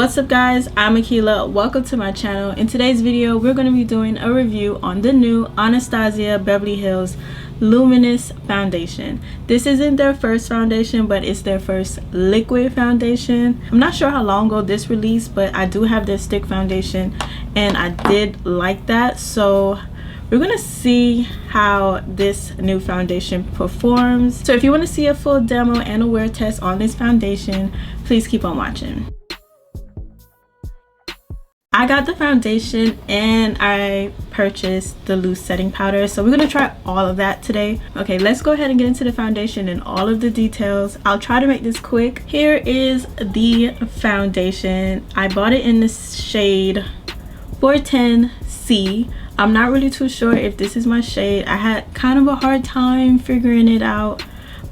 What's up guys, I'm Akila. Welcome to my channel. In today's video we're going to be doing a review on the new Anastasia Beverly Hills Luminous Foundation. This isn't their first foundation, but it's their first liquid foundation. I'm not sure how long ago this released, but I do have their stick foundation and I did like that, so we're gonna see how this new foundation performs. So if you want to see a full demo and a wear test on this foundation, please keep on watching. I got the foundation and I purchased the loose setting powder, so we're gonna try all of that today. Okay, let's go ahead and get into the foundation and all of the details. I'll try to make this quick. Here is the foundation. I bought it in the shade 410C. I'm not really too sure if this is my shade. I had kind of a hard time figuring it out,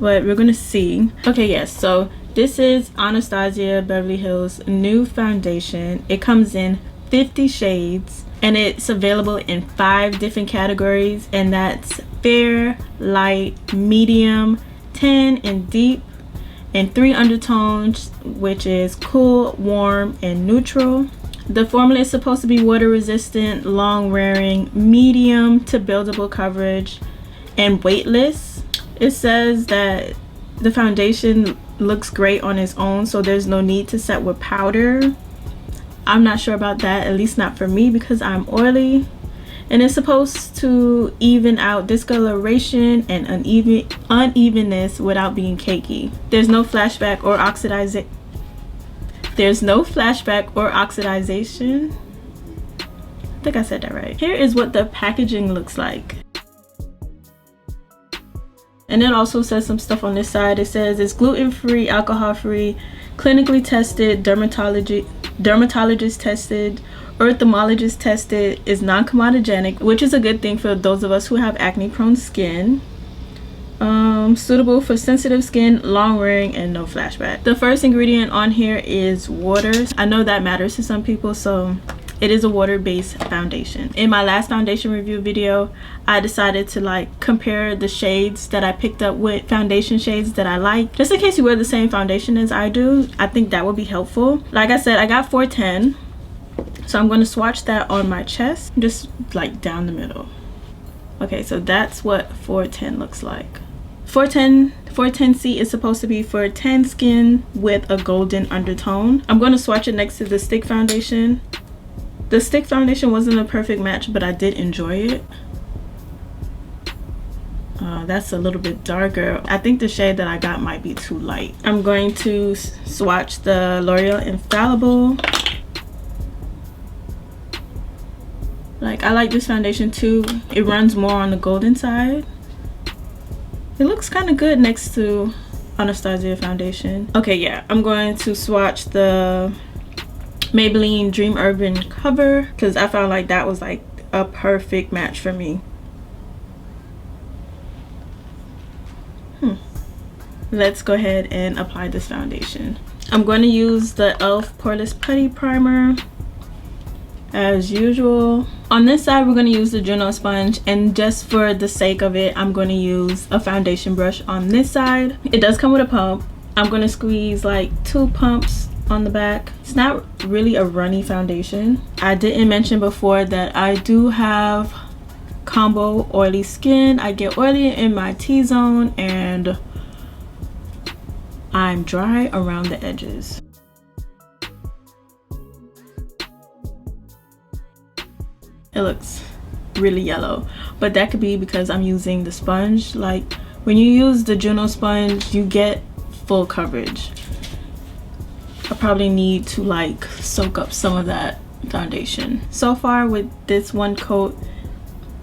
but we're gonna see. Okay, yes, so this is Anastasia Beverly Hills new foundation. It comes in 50 shades and it's available in 5 different categories, and that's fair, light, medium, tan, and deep, and 3 undertones, which is cool, warm, and neutral. The formula is supposed to be water resistant, long wearing, medium to buildable coverage, and weightless. It says that the foundation looks great on its own, so there's no need to set with powder. I'm not sure about that, at least not for me because I'm oily. And it's supposed to even out discoloration and unevenness without being cakey. There's no flashback or oxidization. I think I said that right. Here is what the packaging looks like. And it also says some stuff on this side. It says it's gluten-free, alcohol-free, clinically tested, dermatologist tested, ophthalmologist tested, is non-comedogenic, which is a good thing for those of us who have acne-prone skin. Suitable for sensitive skin, long wearing, and no flashback. The first ingredient on here is water. I know that matters to some people, so it is a water-based foundation. In my last foundation review video, I decided to compare the shades that I picked up with foundation shades that I like. Just in case you wear the same foundation as I do, I think that would be helpful. Like I said, I got 410. So I'm going to swatch that on my chest, just down the middle. Okay, so that's what 410 looks like. 410C is supposed to be for tan skin with a golden undertone. I'm going to swatch it next to the stick foundation. The stick foundation wasn't a perfect match, but I did enjoy it. That's a little bit darker. I think the shade that I got might be too light. I'm going to swatch the L'Oreal Infallible. I like this foundation too. It runs more on the golden side. It looks kind of good next to Anastasia foundation. Okay, yeah, I'm going to swatch the Maybelline Dream Urban cover because I found that was a perfect match for me. Let's go ahead and apply this foundation. I'm going to use the e.l.f. Poreless Putty Primer as usual. On this side we're going to use the Juno sponge, and just for the sake of it I'm going to use a foundation brush on this side. It does come with a pump. I'm going to squeeze 2 pumps on the back. It's not really a runny foundation. I didn't mention before that I do have combo oily skin. I get oily in my T-zone and I'm dry around the edges. It looks really yellow, but that could be because I'm using the sponge. When you use the Juno sponge, you get full coverage. I probably need to soak up some of that foundation. So far with this one coat,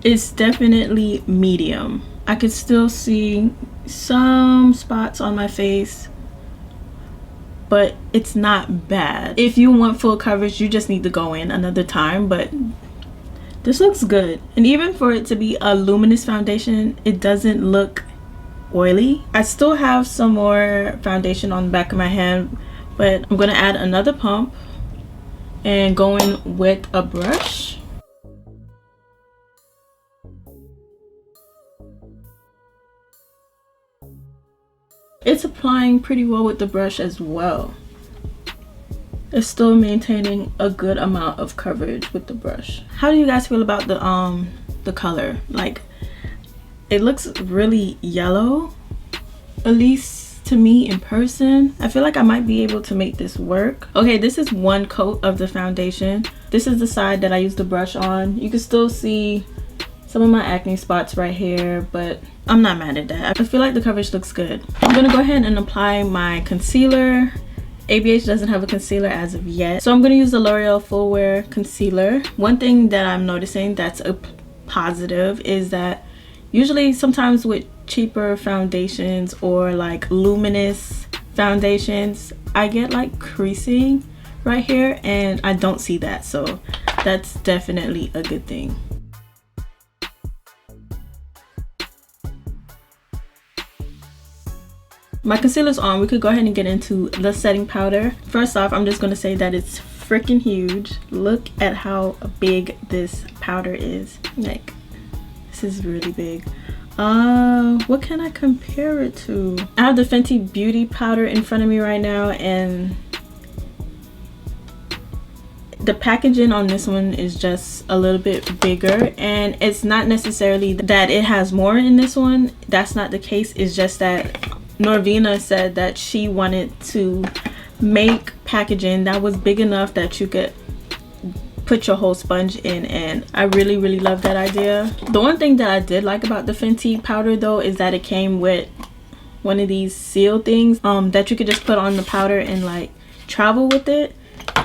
it's definitely medium. I could still see some spots on my face, but it's not bad. If you want full coverage, you just need to go in another time, but this looks good. And even for it to be a luminous foundation, it doesn't look oily. I still have some more foundation on the back of my hand, but I'm gonna add another pump and go in with a brush. It's applying pretty well with the brush as well. it's still maintaining a good amount of coverage with the brush. How do you guys feel about the color? Like, it looks really yellow, at least to me in person. I feel like I might be able to make this work. Okay, this is one coat of the foundation. This is the side that I used the brush on. You can still see some of my acne spots right here, but I'm not mad at that. I feel like the coverage looks good. I'm gonna go ahead and apply my concealer. ABH doesn't have a concealer as of yet, so I'm going to use the L'Oreal Full Wear Concealer. One thing that I'm noticing that's a positive is that usually sometimes with cheaper foundations or like luminous foundations, I get like creasing right here, and I don't see that, so that's definitely a good thing. My concealer's on. We could go ahead and get into the setting powder. First off, I'm just going to say that it's freaking huge. Look at how big this powder is. Like, this is really big. What can I compare it to? I have the Fenty Beauty powder in front of me right now, and the packaging on this one is just a little bit bigger, and it's not necessarily that it has more in this one. That's not the case. It's just that Norvina said that she wanted to make packaging that was big enough that you could put your whole sponge in, and I really love that idea. The one thing that I did like about the Fenty powder though is that it came with one of these seal things that you could just put on the powder and like travel with it.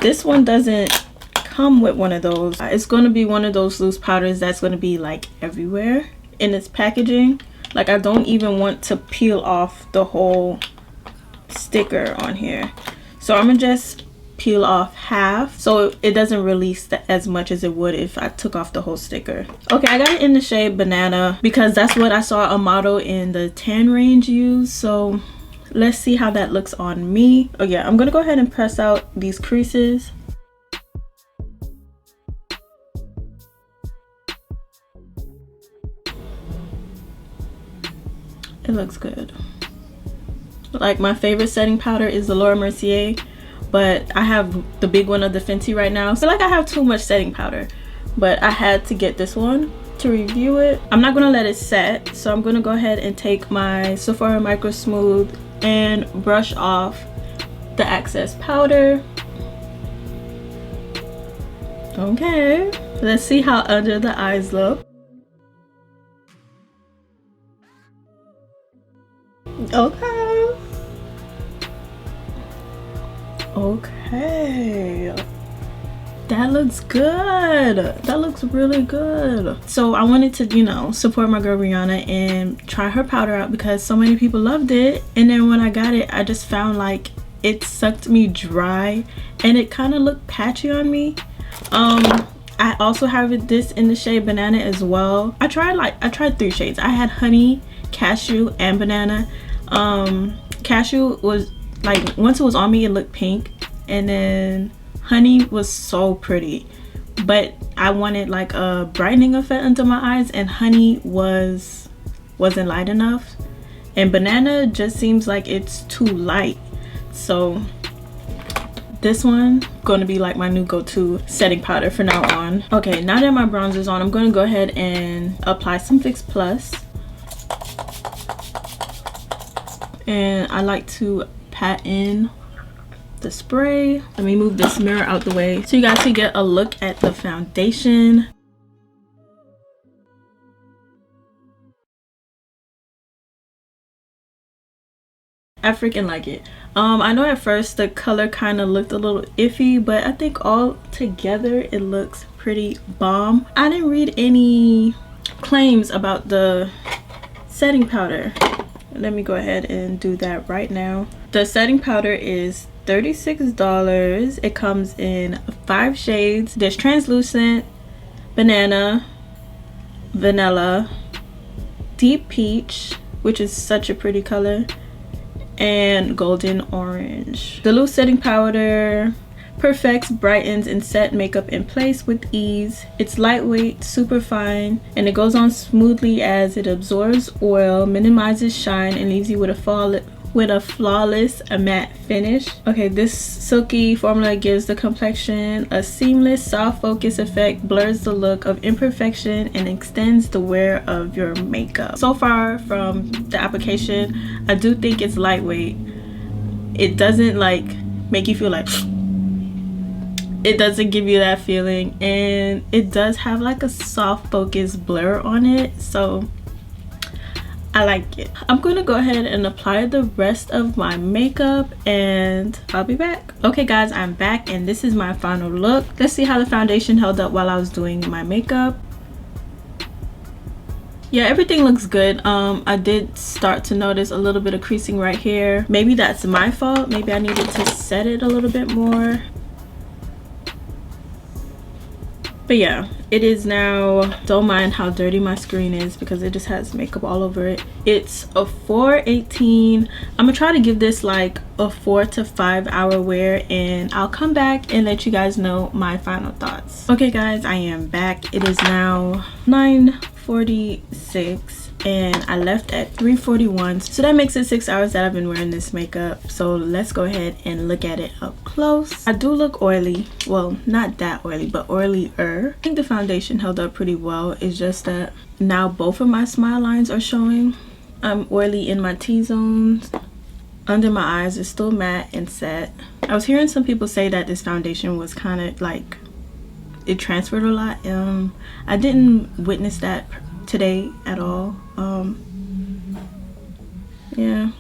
This one doesn't come with one of those. It's going to be one of those loose powders that's going to be like everywhere in its packaging. Like, I don't even want to peel off the whole sticker on here, so I'm gonna just peel off half so it doesn't release as much as it would if I took off the whole sticker. Okay, I got it in the shade Banana because that's what I saw a model in the tan range use, so let's see how that looks on me. Oh yeah, I'm gonna go ahead and press out these creases. It looks good. Like, my favorite setting powder is the Laura Mercier, but I have the big one of the Fenty right now. I feel like I have too much setting powder, but I had to get this one to review it. I'm not gonna let it set, so I'm gonna go ahead and take my Sephora Micro Smooth and brush off the excess powder. Okay, let's see how under the eyes look. Okay. Okay. That looks good. That looks really good. So I wanted to, you know, support my girl Rihanna and try her powder out because so many people loved it. And then when I got it, I just found like it sucked me dry and it kind of looked patchy on me. I also have this in the shade Banana as well. I tried 3 shades. I had Honey, Cashew, and Banana. Cashew was like, once it was on me, it looked pink, and then Honey was so pretty, but I wanted like a brightening effect under my eyes, and Honey wasn't light enough, and Banana just seems like it's too light. So this one going to be like my new go-to setting powder for now on. Okay, now that my bronzer's on, I'm going to go ahead and apply some Fix Plus. And I like to pat in the spray. Let me move this mirror out the way so you guys can get a look at the foundation. I freaking like it. I know at first the color kind of looked a little iffy, but I think all together it looks pretty bomb. I didn't read any claims about the setting powder. Let me go ahead and do that right now. The setting powder is $36. It comes in 5 shades. There's translucent, banana, vanilla, deep peach, which is such a pretty color, and golden orange. The loose setting powder perfects, brightens, and set makeup in place with ease. It's lightweight, super fine, and it goes on smoothly as it absorbs oil, minimizes shine, and leaves you with a with a flawless matte finish. Okay, this silky formula gives the complexion a seamless soft focus effect, blurs the look of imperfection, and extends the wear of your makeup. So far from the application, I do think it's lightweight. It doesn't like make you feel like it doesn't give you that feeling, and it does have like a soft focus blur on it, so I like it. I'm gonna go ahead and apply the rest of my makeup and I'll be back. Okay guys, I'm back and this is my final look. Let's see how the foundation held up while I was doing my makeup. Yeah, everything looks good. I did start to notice a little bit of creasing right here. Maybe that's my fault. Maybe I needed to set it a little bit more. But yeah, it is now, don't mind how dirty my screen is because it just has makeup all over it. It's a 418. I'm gonna try to give this like a 4 to 5 hour wear, and I'll come back and let you guys know my final thoughts. Okay guys, I am back. It is now 9:46 and I left at 3:41, so that makes it 6 hours that I've been wearing this makeup. So let's go ahead and look at it up close. I do look oily. Well, not that oily, but oilier. I think the foundation held up pretty well. It's just that now both of my smile lines are showing. I'm oily in my T-zones. Under my eyes is still matte and set. I was hearing some people say that this foundation was kind of like, it transferred a lot. I didn't witness that today at all. Yeah,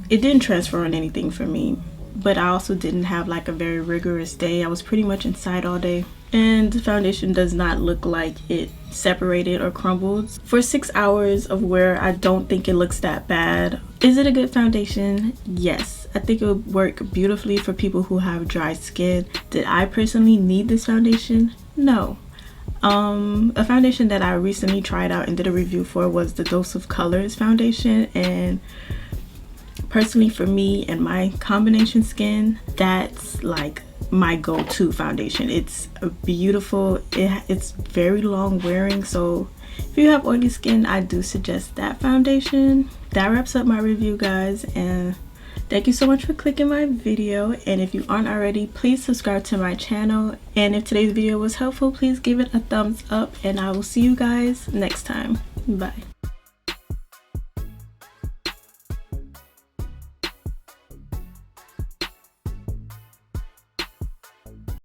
it didn't transfer on anything for me, but I also didn't have like a very rigorous day. I was pretty much inside all day, and the foundation does not look like it separated or crumbled. For 6 hours of wear, I don't think it looks that bad. Is it a good foundation? Yes, I think it would work beautifully for people who have dry skin. Did I personally need this foundation? No. A foundation that I recently tried out and did a review for was the Dose of Colors foundation, and personally for me and my combination skin, that's like my go-to foundation. It's beautiful. It's very long wearing, so if you have oily skin, I do suggest that foundation. That wraps up my review guys, and thank you so much for clicking my video, and if you aren't already, please subscribe to my channel, and if today's video was helpful, please give it a thumbs up, and I will see you guys next time. Bye.